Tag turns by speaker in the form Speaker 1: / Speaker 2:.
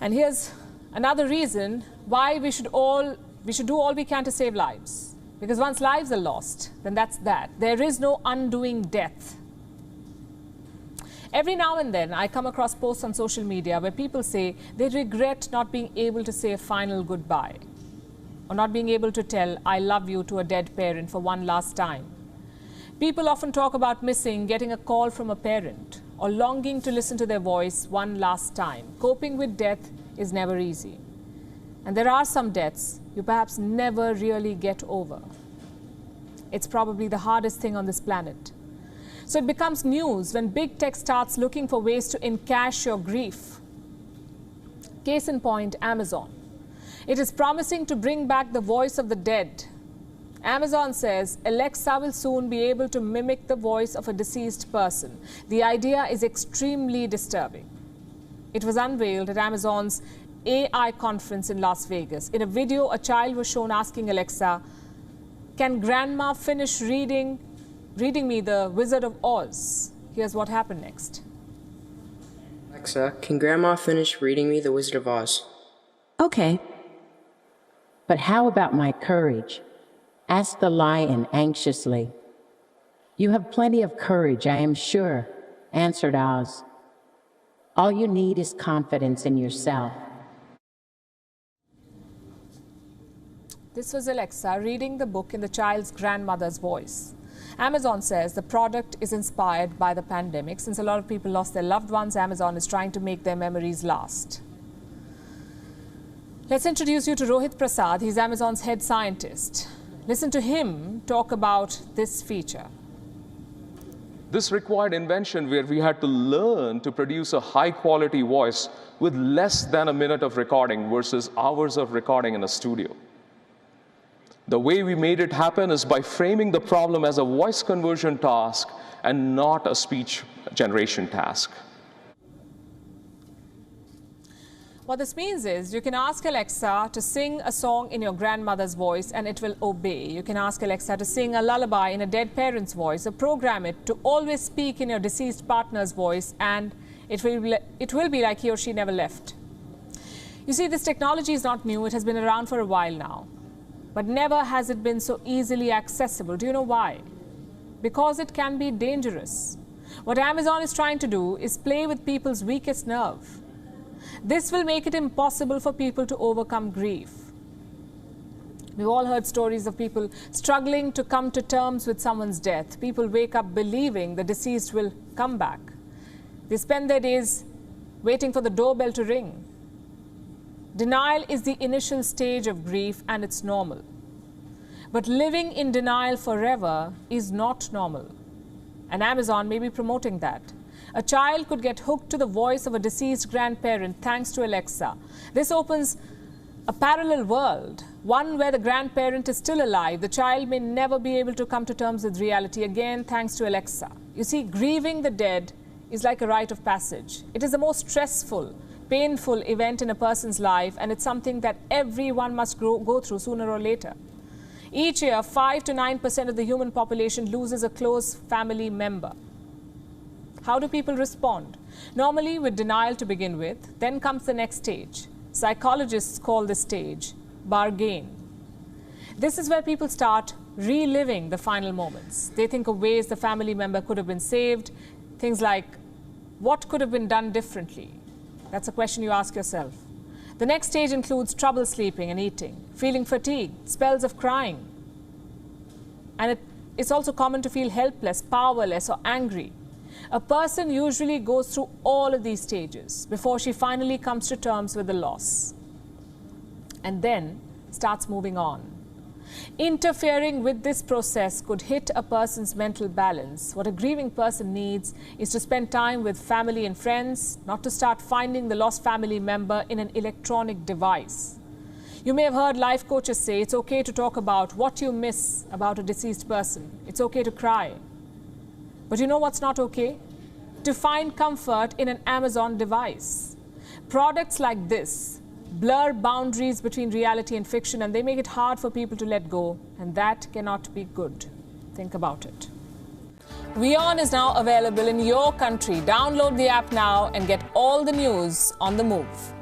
Speaker 1: And here's another reason why we should do all we can to save lives. Because once lives are lost, then that's that. There is no undoing death. Every now and then, I come across posts on social media where people say they regret not being able to say a final goodbye, or not being able to tell, I love you to a dead parent for one last time. People often talk about missing getting a call from a parent, or longing to listen to their voice one last time. Coping with death is never easy. And there are some deaths you perhaps never really get over. It's probably the hardest thing on this planet. So it becomes news when big tech starts looking for ways to encash your grief. Case in point, Amazon. It is promising to bring back the voice of the dead. Amazon says Alexa will soon be able to mimic the voice of a deceased person. The idea is extremely disturbing. It was unveiled at Amazon's AI conference in Las Vegas. In a video, a child was shown asking Alexa, "Can Grandma finish reading me The Wizard of Oz?" Here's what happened next.
Speaker 2: Alexa, can Grandma finish reading me The Wizard of Oz?
Speaker 3: Okay. But how about my courage? Asked the lion anxiously. You have plenty of courage, I am sure, answered Oz. All you need is confidence in yourself.
Speaker 1: This was Alexa reading the book in the child's grandmother's voice. Amazon says the product is inspired by the pandemic. Since a lot of people lost their loved ones, Amazon is trying to make their memories last. Let's introduce you to Rohit Prasad. He's Amazon's head scientist. Listen to him talk about this feature.
Speaker 4: This required invention where we had to learn to produce a high-quality voice with less than a minute of recording versus hours of recording in a studio. The way we made it happen is by framing the problem as a voice conversion task and not a speech generation task.
Speaker 1: What this means is you can ask Alexa to sing a song in your grandmother's voice and it will obey. You can ask Alexa to sing a lullaby in a dead parent's voice, or program it to always speak in your deceased partner's voice, and it will be like he or she never left. You see, this technology is not new. It has been around for a while now. But never has it been so easily accessible. Do you know why? Because it can be dangerous. What Amazon is trying to do is play with people's weakest nerve. This will make it impossible for people to overcome grief. We've all heard stories of people struggling to come to terms with someone's death. People wake up believing the deceased will come back. They spend their days waiting for the doorbell to ring. Denial is the initial stage of grief, and it's normal. But living in denial forever is not normal. And Amazon may be promoting that. A child could get hooked to the voice of a deceased grandparent thanks to Alexa. This opens a parallel world, one where the grandparent is still alive. The child may never be able to come to terms with reality again thanks to Alexa. You see, grieving the dead is like a rite of passage. It is the most stressful, painful event in a person's life, and it's something that everyone must go through sooner or later. Each year, 5 to 9% of the human population loses a close family member. How do people respond? Normally with denial to begin with, then comes the next stage. Psychologists call this stage bargain. This is where people start reliving the final moments. They think of ways the family member could have been saved, things like, what could have been done differently? That's a question you ask yourself. The next stage includes trouble sleeping and eating, feeling fatigued, spells of crying. And it's also common to feel helpless, powerless, or angry. A person usually goes through all of these stages before she finally comes to terms with the loss, and then starts moving on. Interfering with this process could hit a person's mental balance. What a grieving person needs is to spend time with family and friends, not to start finding the lost family member in an electronic device. You may have heard life coaches say it's okay to talk about what you miss about a deceased person. It's okay to cry. But you know what's not okay? To find comfort in an Amazon device. Products like this blur boundaries between reality and fiction, and they make it hard for people to let go, and that cannot be good. Think about it. WION is now available in your country. Download the app now and get all the news on the move.